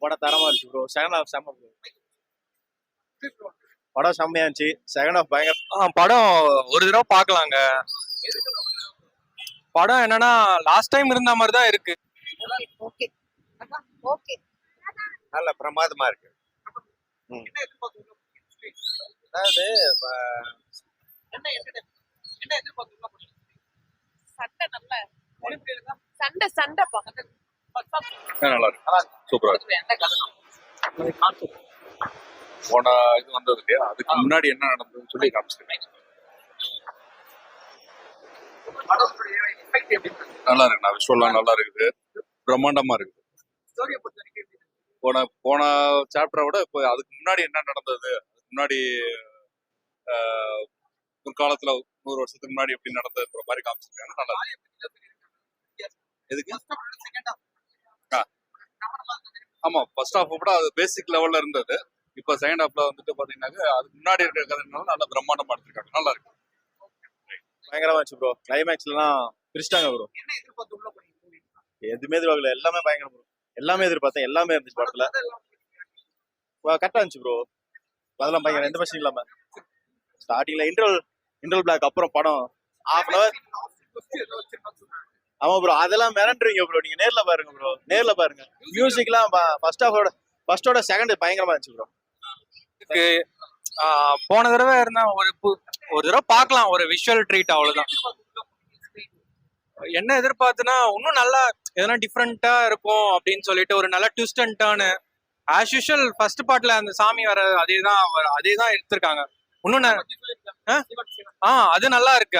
படம் தரமா இருந்துச்சு ப்ரோ. செகண்ட் ஹாஃப் செம்ம ப்ரோ. படம் செம்மையா இருந்துச்சு. செகண்ட் ஹாஃப் பயங்கர. படம் ஒரு தடவை பார்க்கலாங்க. படம் என்னன்னா லாஸ்ட் டைம் இருந்த மாதிரி தான் இருக்கு. ஓகே ஓகே நல்ல பிரமாதமா இருக்கு. அதாவது சண்டை நல்ல சண்டை சண்டைப்பா நல்லா இருக்கு, சூப்பரா இருக்கு. போன இது வந்தது இல்லையா, அதுக்கு முன்னாடி என்ன நடந்ததுன்னு சொல்லி காமிச்சிருக்கேன். நல்லா இருக்கு, நான் விஷுவல்லாம் நல்லா இருக்குது, பிரம்மாண்டமா இருக்குது. போன சாப்டரை விட இப்போ அதுக்கு முன்னாடி என்ன நடந்தது, அதுக்கு முன்னாடி ஒரு காலத்துல 100 வருஷத்துக்கு முன்னாடி எப்படி நடந்ததுன்ற மாதிரி காமிச்சிருக்காங்க. நல்லா இருக்கு. எதுக்கு? ஆமா, ஃபர்ஸ்ட் ஹாஃப் கூட அது பேசிக் லெவல்ல இருந்தது. இப்ப செகண்ட் ஹாஃப்ல வந்துட்டு பாத்தீங்கன்னா அதுக்கு முன்னாடி இருக்கிற கதைனால நல்லா பிரம்மாண்டமா எடுத்திருக்காங்க. நல்லா இருக்கு, பயங்கரமா இருந்துச்சு ப்ரோ. கிளைமேக்ஸ்லாம் பிரிச்சிட்டாங்க ப்ரோ. எதுவுமே எதிர்பார்க்கல, எல்லாமே பயங்கரம் ப்ரோ. எல்லாமே எதிர்பார்த்தேன், எல்லாமே இருந்துச்சு படத்துல. கரெக்டா இருந்துச்சு ப்ரோ. அதெல்லாம் பயங்கரம், எந்த பிரச்சனையும் இல்லாம. ஸ்டார்டிங்ல இன்டர்வல் பிளாக் அப்புறம் படம் half an hour. ஆமா ப்ரோ, அதெல்லாம் மிரண்டுறீங்க ப்ரோ. நீங்க நேர்ல பாருங்க ப்ரோ, நேர்ல பாருங்க. மியூசிக்லாம் ஃபர்ஸ்டோட செகண்ட் பயங்கரமா இருந்துச்சு ப்ரோ. போன தடவை இருந்தா ஒரு தடவை பார்க்கலாம், ஒரு விஷுவல் ட்ரீட், அவ்வளவுதான். என்ன எதிர்பார்த்துனா இன்னும் நல்லா எதனா டிஃப்ரெண்டா இருக்கும் அப்படின்னு சொல்லிட்டு ஒரு நல்ல twist and turn. As usual first பார்ட்ல அந்த சாமி வர அதேதான் எடுத்திருக்காங்க. இன்னும் அது நல்லா இருக்கு.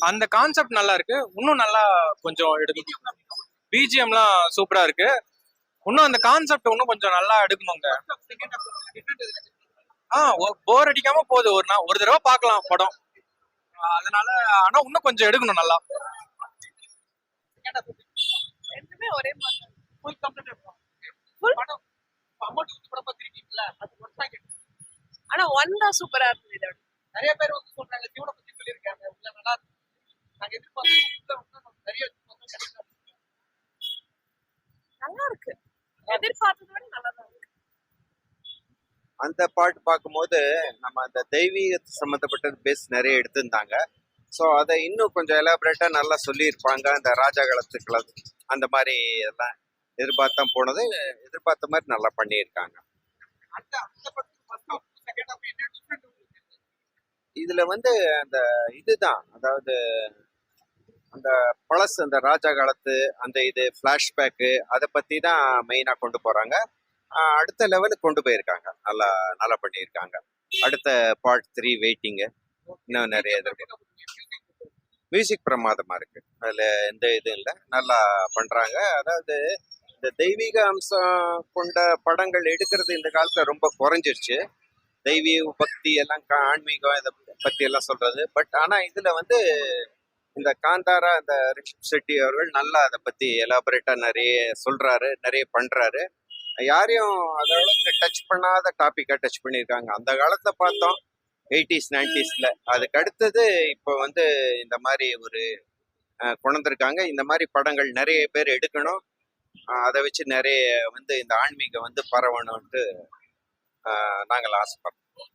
அந்த கான்செப்ட் நல்லா இருக்கு. இன்னும் நல்லா கொஞ்சம் எடுக்கணும். பிஜிஎம்லாம் சூப்பரா இருக்கு. இன்னும் அந்த கான்செப்ட் இன்னும் கொஞ்சம் நல்லா எடுக்கணுங்க. போர் அடிக்காம போகுது. ஒரு தடவை பார்க்கலாம் படம். அதனால ஆனா இன்னும் கொஞ்சம் எடுக்கணும் நல்லா. ரெண்டுமே ஒரே மாதிரி ஆனா ஒன் தான் சூப்பரா இருந்தது. நிறைய பேர் வந்து சொல்றாங்க ஜீவனை பத்தி சொல்லியிருக்காங்க, நல்லா நாங்க நல்லா இருக்கு. எதிர்பார்த்ததை விட நல்லா தான் இருக்கு. அந்த பாட்டு பார்க்கும்போது நம்ம அந்த தெய்வீக சம்மந்தப்பட்ட பேஸ் நிறைய எடுத்திருந்தாங்க. ஸோ அதை இன்னும் கொஞ்சம் எலாபரேட்டா நல்லா சொல்லியிருப்பாங்க. அந்த ராஜா காலத்துக்குள்ள அந்த மாதிரி எல்லாம் எதிர்பார்த்தான் போனது. எதிர்பார்த்த மாதிரி நல்லா பண்ணியிருக்காங்க. இதுல வந்து அந்த இதுதான், அதாவது அந்த பழசு, அந்த ராஜா காலத்து அந்த இது ஃபிளாஷ்பேக்கு அதை பத்தி தான் மெயினா கொண்டு போறாங்க. அடுத்த லெவலுக்கு கொண்டு போயிருக்காங்க. நல்லா பண்ணியிருக்காங்க. அடுத்த பார்ட் 3 வெயிட்டிங்கு. இன்னும் நிறைய மியூசிக் பிரமாதமா இருக்கு. அதுல எந்த இதுவும் இல்லை, நல்லா பண்றாங்க. அதாவது இந்த தெய்வீக அம்சம் கொண்ட படங்கள் எடுக்கிறது இந்த காலத்துல ரொம்ப குறைஞ்சிருச்சு. தெய்வீக பக்தி எல்லாம் ஆன்மீகம் இதை பத்தி எல்லாம் சொல்றது. பட் ஆனா இதுல வந்து இந்த காந்தாரா, அந்த ரிஷப் செட்டி அவர்கள் நல்லா அதை பத்தி எலாபரேட்டா நிறைய சொல்றாரு, நிறைய பண்றாரு. யாரையும் அதளவுக்கு டச் பண்ணாத டாபிக்கா டச் பண்ணியிருக்காங்க. அந்த காலத்துல பார்த்தோம் 80s 90sல. அதுக்கு அடுத்தது இப்போ வந்து இந்த மாதிரி ஒரு கொண்டிருக்காங்க. இந்த மாதிரி படங்கள் நிறைய பேர் எடுக்கணும். அதை வச்சு நிறைய வந்து இந்த ஆன்மீகம் வந்து பரவணும்ட்டு நாங்கள் ஆசைப்படுறோம்.